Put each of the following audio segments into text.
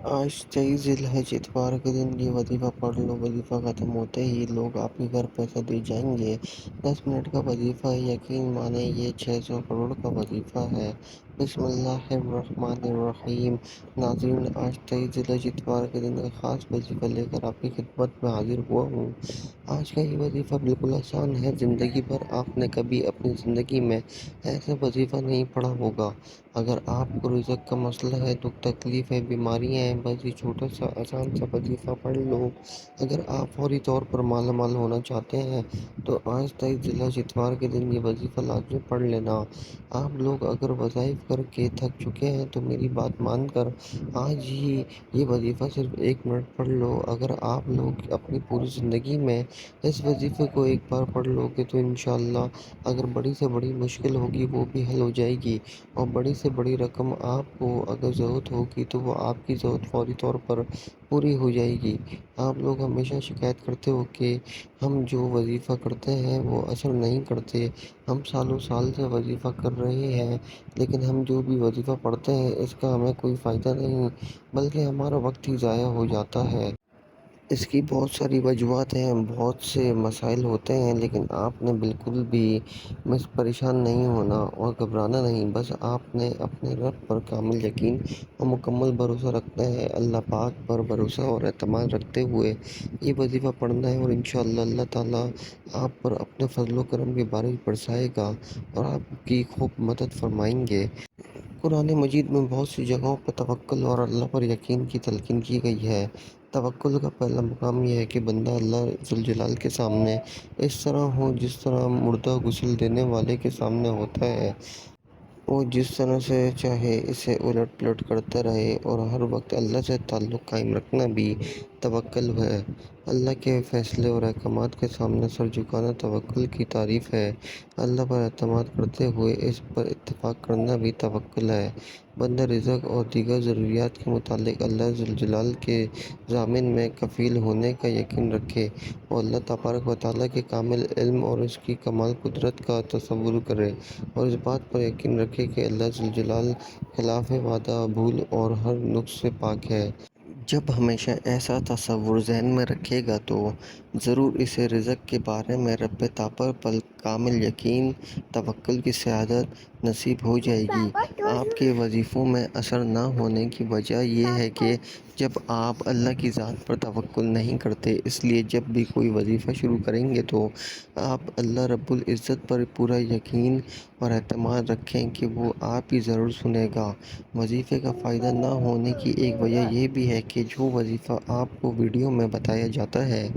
آج 23 ذی الحج اتوار کے دن یہ وظیفہ پڑھ لو۔ وظیفہ ختم ہوتے ہی لوگ آپ کے گھر پیسہ دے جائیں گے۔ 10 منٹ کا وظیفہ ہے، یقین مانیں یہ 600 کروڑ کا وظیفہ ہے۔ بسم اللہ الرحمن الرحیم۔ ناظرین، آج 23 ذی الحج اتوار کے دن ایک خاص وظیفہ لے کر آپ کی خدمت میں حاضر ہوا ہوں۔ آج کا یہ وظیفہ بالکل آسان ہے۔ زندگی بھر آپ نے کبھی اپنی زندگی میں ایسا وظیفہ نہیں پڑھا ہوگا۔ اگر آپ کو رزق کا مسئلہ ہے، دکھ تکلیف ہے، بیماریاں ہیں، بس یہ چھوٹا سا آسان سا وظیفہ پڑھ لو۔ اگر آپ فوری طور پر مالا مال ہونا چاہتے ہیں تو آج 23 ذی الحج اتوار کے دن یہ وظیفہ لازمی پڑھ لینا۔ آپ لوگ اگر وظائف کر کے تھک چکے ہیں تو میری بات مان کر آج ہی یہ وظیفہ صرف 1 منٹ پڑھ لو۔ اگر آپ لوگ اپنی پوری زندگی میں اس وظیفے کو ایک بار پڑھ لو گے تو انشاءاللہ اگر بڑی سے بڑی مشکل ہوگی وہ بھی حل ہو جائے گی، اور بڑی سے بڑی رقم آپ کو اگر ضرورت ہوگی تو وہ آپ کی ضرورت فوری طور پر پوری ہو جائے گی۔ آپ لوگ ہمیشہ شکایت کرتے ہو کہ ہم جو وظیفہ کرتے ہیں وہ اثر نہیں کرتے۔ ہم سالوں سال سے وظیفہ کر رہے ہیں لیکن ہم جو بھی وظیفہ پڑھتے ہیں اس کا ہمیں کوئی فائدہ نہیں بلکہ ہمارا وقت ہی ضائع ہو جاتا ہے۔ اس کی بہت ساری وجوہات ہیں، بہت سے مسائل ہوتے ہیں، لیکن آپ نے بالکل بھی پریشان نہیں ہونا اور گھبرانا نہیں۔ بس آپ نے اپنے رب پر کامل یقین اور مکمل بھروسہ رکھنا ہے۔ اللہ پاک پر بھروسہ اور اعتماد رکھتے ہوئے یہ وظیفہ پڑھنا ہے، اور انشاءاللہ اللہ تعالیٰ آپ پر اپنے فضل و کرم کی بارش برسائے گا اور آپ کی خوب مدد فرمائیں گے۔ قرآن مجید میں بہت سی جگہوں پر توکل اور اللہ پر یقین کی تلقین کی گئی ہے۔ توکل کا پہلا مقام یہ ہے کہ بندہ اللہ ذوالجلال کے سامنے اس طرح ہو جس طرح مردہ غسل دینے والے کے سامنے ہوتا ہے۔ وہ جس طرح سے چاہے اسے الٹ پلٹ کرتا رہے، اور ہر وقت اللہ سے تعلق قائم رکھنا بھی توکل ہے۔ اللہ کے فیصلے اور احکامات کے سامنے سر جھکانا توکل کی تعریف ہے۔ اللہ پر اعتماد کرتے ہوئے اس پر اتفاق کرنا بھی توکل ہے۔ بندہ رزق اور دیگر ضروریات کے متعلق اللہ ذوالجلال کے ضامن میں کفیل ہونے کا یقین رکھے، اور اللہ تبارک و تعالیٰ کے کامل علم اور اس کی کمال قدرت کا تصور کرے، اور اس بات پر یقین رکھے کہ اللہ ذوالجلال خلاف وعدہ، بھول اور ہر نقص سے پاک ہے۔ جب ہمیشہ ایسا تصور ذہن میں رکھے گا تو ضرور اسے رزق کے بارے میں رب تعالیٰ پر کامل یقین، توکل کی سعادت نصیب ہو جائے گی۔ آپ کے وظیفوں میں اثر نہ ہونے کی وجہ یہ ہے کہ جب آپ اللہ کی ذات پر توکل نہیں کرتے، اس لیے جب بھی کوئی وظیفہ شروع کریں گے تو آپ اللہ رب العزت پر پورا یقین اور اعتماد رکھیں کہ وہ آپ کی ضرور سنے گا۔ وظیفے کا فائدہ نہ ہونے کی ایک وجہ یہ بھی ہے کہ جو وظیفہ آپ کو ویڈیو میں بتایا جاتا ہے،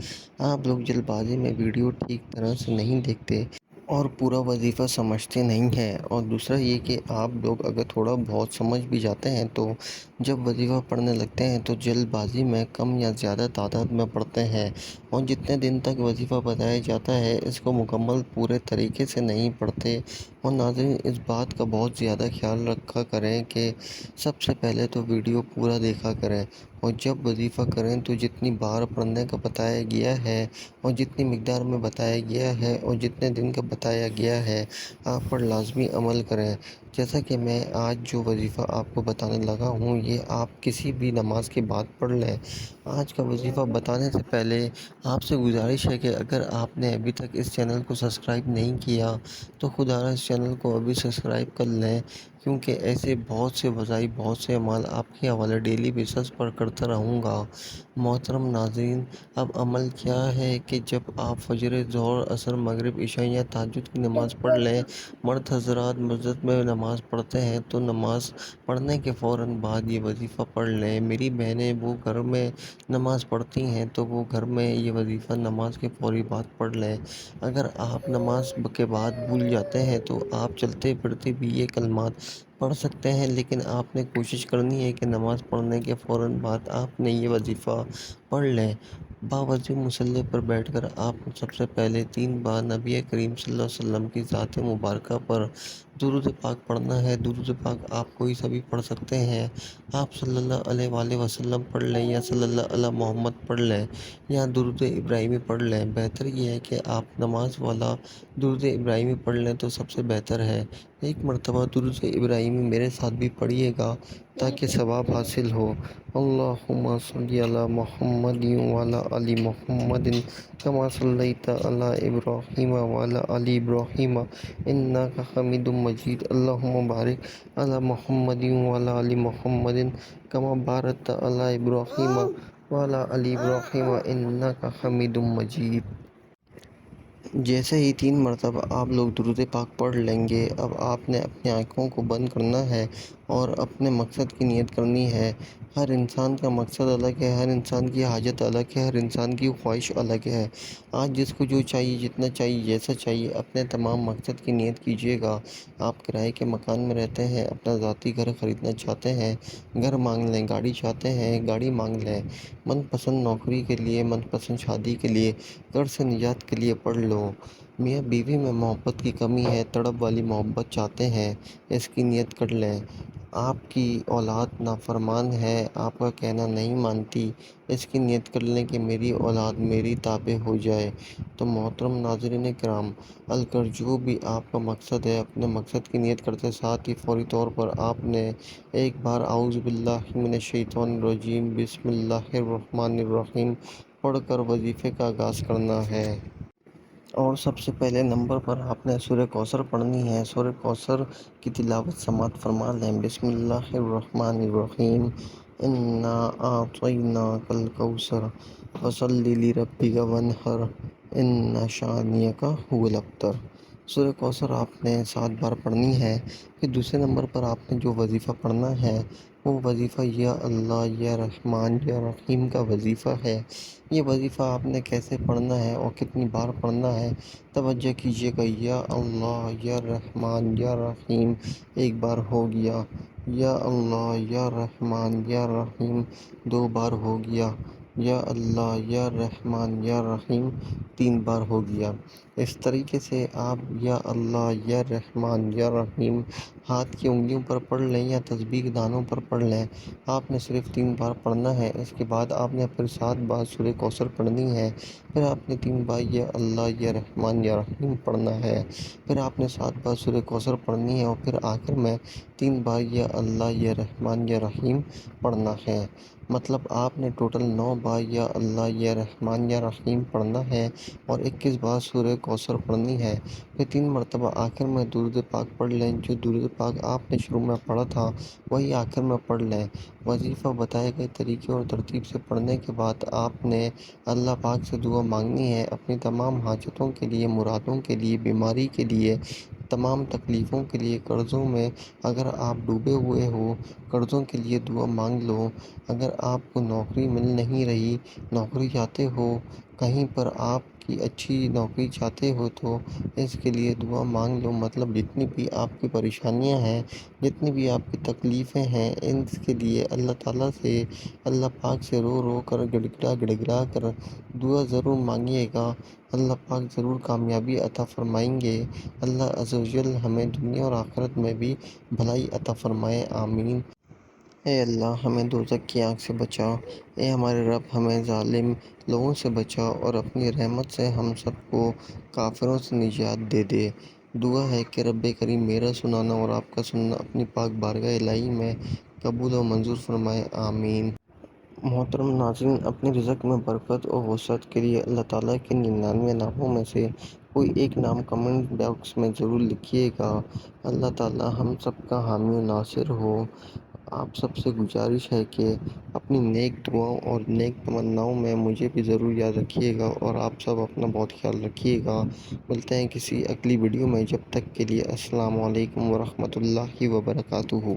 آپ لوگ جلد بازی میں ویڈیو ٹھیک طرح سے نہیں دیکھتے اور پورا وظیفہ سمجھتے نہیں ہیں، اور دوسرا یہ کہ آپ لوگ اگر تھوڑا بہت سمجھ بھی جاتے ہیں تو جب وظیفہ پڑھنے لگتے ہیں تو جلد بازی میں کم یا زیادہ تعداد میں پڑھتے ہیں، اور جتنے دن تک وظیفہ بتایا جاتا ہے اس کو مکمل پورے طریقے سے نہیں پڑھتے۔ اور ناظرین، اس بات کا بہت زیادہ خیال رکھا کریں کہ سب سے پہلے تو ویڈیو پورا دیکھا کریں، اور جب وظیفہ کریں تو جتنی بار پڑھنے کا بتایا گیا ہے اور جتنی مقدار میں بتایا گیا ہے اور جتنے دن کا بتایا گیا ہے آپ پر لازمی عمل کریں۔ جیسا کہ میں آج جو وظیفہ آپ کو بتانے لگا ہوں یہ آپ کسی بھی نماز کے بعد پڑھ لیں۔ آج کا وظیفہ بتانے سے پہلے آپ سے گزارش ہے کہ اگر آپ نے ابھی تک اس چینل کو سبسکرائب نہیں کیا تو خدا را اس چینل کو ابھی سبسکرائب کر لیں، کیونکہ ایسے بہت سے وظائف، بہت سے اعمال آپ کے حوالے ڈیلی بیسس پر کرتا رہوں گا۔ محترم ناظرین، اب عمل کیا ہے کہ جب آپ فجر، ظہر، عصر، مغرب، عشاء یا تہجد کی نماز پڑھ لیں۔ مرد حضرات مسجد میں نماز پڑھتے ہیں تو نماز پڑھنے کے فوراً بعد یہ وظیفہ پڑھ لیں۔ میری بہنیں وہ گھر میں نماز پڑھتی ہیں تو وہ گھر میں یہ وظیفہ نماز کے فوری بعد پڑھ لیں۔ اگر آپ نماز کے بعد بھول جاتے ہیں تو آپ چلتے پھرتے بھی یہ کلمات پڑھ سکتے ہیں، لیکن آپ نے کوشش کرنی ہے کہ نماز پڑھنے کے فوراً بعد آپ نے یہ وظیفہ پڑھ لیں۔ باوضو مصلی پر بیٹھ کر آپ سب سے پہلے 3 بار نبی کریم صلی اللہ علیہ وسلم کی ذات مبارکہ پر درود پاک پڑھنا ہے، درود پاک آپ کوئی سا بھی پڑھ سکتے ہیں۔ آپ صلی اللہ علیہ وآلہ وسلم پڑھ لیں یا صلی اللہ علی محمد پڑھ لیں یا درود ابراہیمی پڑھ لیں۔ بہتر یہ ہے کہ آپ نماز والا درود ابراہیمی پڑھ لیں تو سب سے بہتر ہے۔ ایک مرتبہ درود ابراہیمی میرے ساتھ بھی پڑھیے گا تاکہ ثواب حاصل ہو۔ اللہم صلی علی محمد وعلی آل محمد کما صلیت علی ابراہیم وعلی آل ابراہیم انک حمید مجید۔ اللہم بارک علی محمد وعلی آل محمد کما بارکت علی ابراہیم وعلی آل ابراہیم انک حمید مجید۔ جیسے ہی 3 مرتبہ آپ لوگ درود پاک پڑھ لیں گے، اب آپ نے اپنی آنکھوں کو بند کرنا ہے اور اپنے مقصد کی نیت کرنی ہے۔ ہر انسان کا مقصد الگ ہے، ہر انسان کی حاجت الگ ہے، ہر انسان کی خواہش الگ ہے۔ آج جس کو جو چاہیے، جتنا چاہیے، جیسا چاہیے، اپنے تمام مقصد کی نیت کیجیے گا۔ آپ کرائے کے مکان میں رہتے ہیں، اپنا ذاتی گھر خریدنا چاہتے ہیں، گھر مانگ لیں، گاڑی چاہتے ہیں، گاڑی مانگ لیں، من پسند نوکری کے لیے، من پسند شادی کے لیے، قرض سے نجات کے لیے پڑھ لو۔ میاں بیوی میں محبت کی کمی ہے، تڑپ والی محبت چاہتے ہیں، اس کی نیت کر لیں۔ آپ کی اولاد نافرمان ہے، آپ کا کہنا نہیں مانتی، اس کی نیت کر لیں کہ میری اولاد میری تابع ہو جائے۔ تو محترم ناظرین کرام، الکر جو بھی آپ کا مقصد ہے، اپنے مقصد کی نیت کرتے ساتھ ہی فوری طور پر آپ نے ایک بار اعوذ باللہ من الشیطان الرجیم بسم اللہ الرحمن الرحیم پڑھ کر وظیفے کا آغاز کرنا ہے۔ اور سب سے پہلے نمبر پر آپ نے سورہ کوثر پڑھنی ہے۔ سورہ کوثر کی تلاوت سماعت فرما لیں۔ بسم اللہ الرحمن الرحیم انا اعطیناک الکوثر فصل لربک وانحر ان شانئک ھو الابتر۔ سورہ کوثر آپ نے 7 بار پڑھنی ہے۔ پھر دوسرے نمبر پر آپ نے جو وظیفہ پڑھنا ہے وہ وظیفہ یا اللہ یا رحمان یا رحیم کا وظیفہ ہے۔ یہ وظیفہ آپ نے کیسے پڑھنا ہے اور کتنی بار پڑھنا ہے، توجہ کیجیے گا۔ یا اللہ یا رحمان یا رحیم ایک بار ہو گیا، یا اللہ یا رحمان یا رحیم 2 بار ہو گیا، یا اللہ یا رحمان یا رحیم 3 بار ہو گیا۔ اس طریقے سے آپ یا اللہ یا رحمان یا رحیم ہاتھ کی انگلیوں پر پڑھ لیں یا تسبیح کے دانوں پر پڑھ لیں۔ آپ نے صرف 3 بار پڑھنا ہے۔ اس کے بعد آپ نے پھر 7 بار سورہ کوثر پڑھنی ہے۔ پھر آپ نے 3 بار یا اللہ یا رحمان یا رحیم پڑھنا ہے۔ پھر آپ نے 7 بار سورہ کوثر پڑھنی ہے اور پھر آخر میں 3 بار یا اللہ یا رحمان یا رحیم پڑھنا ہے۔ مطلب آپ نے ٹوٹل 9 بار یا اللہ یا رحمان یا رحیم پڑھنا ہے اور 21 بار سورہ کوثر پڑھنی ہے۔ پھر 3 مرتبہ آخر میں درود پاک پڑھ لیں۔ جو درود پاک آپ نے شروع میں پڑھا تھا وہی آخر میں پڑھ لیں۔ وظیفہ بتائے گئے طریقے اور ترتیب سے پڑھنے کے بعد آپ نے اللہ پاک سے دعا مانگنی ہے، اپنی تمام حاجتوں کے لیے، مرادوں کے لیے، بیماری کے لیے، تمام تکلیفوں کے لیے، قرضوں میں اگر آپ ڈوبے ہوئے ہو قرضوں کے لیے دعا مانگ لو۔ اگر آپ کو نوکری مل نہیں رہی، نوکری چاہتے ہو، کہیں پر آپ کی اچھی نوکری چاہتے ہو تو اس کے لیے دعا مانگ لو۔ مطلب جتنی بھی آپ کی پریشانیاں ہیں، جتنی بھی آپ کی تکلیفیں ہیں، ان کے لیے اللہ تعالیٰ سے، اللہ پاک سے رو رو کر، گڑ گڑا کر دعا ضرور مانگیے گا۔ اللہ پاک ضرور کامیابی عطا فرمائیں گے۔ اللہ عز و جل ہمیں دنیا اور آخرت میں بھی بھلائی عطا فرمائے، آمین۔ اے اللہ ہمیں دوزخ کی آگ سے بچا، اے ہمارے رب ہمیں ظالم لوگوں سے بچا اور اپنی رحمت سے ہم سب کو کافروں سے نجات دے دے۔ دعا ہے کہ رب کریم میرا سنانا اور آپ کا سننا اپنی پاک بارگاہ الہی میں قبول و منظور فرمائے، آمین۔ محترم ناظرین، اپنی رزق میں برکت اور وسعت کے لیے اللہ تعالیٰ کے 99 ناموں میں سے کوئی ایک نام کمنٹ باکس میں ضرور لکھیے گا۔ اللہ تعالیٰ ہم سب کا حامی و ناصر ہو۔ آپ سب سے گزارش ہے کہ اپنی نیک دعاؤں اور نیک تمناؤں میں مجھے بھی ضرور یاد رکھیے گا اور آپ سب اپنا بہت خیال رکھیے گا۔ ملتے ہیں کسی اگلی ویڈیو میں، جب تک کے لیے السلام علیکم ورحمۃ اللہ وبرکاتہ۔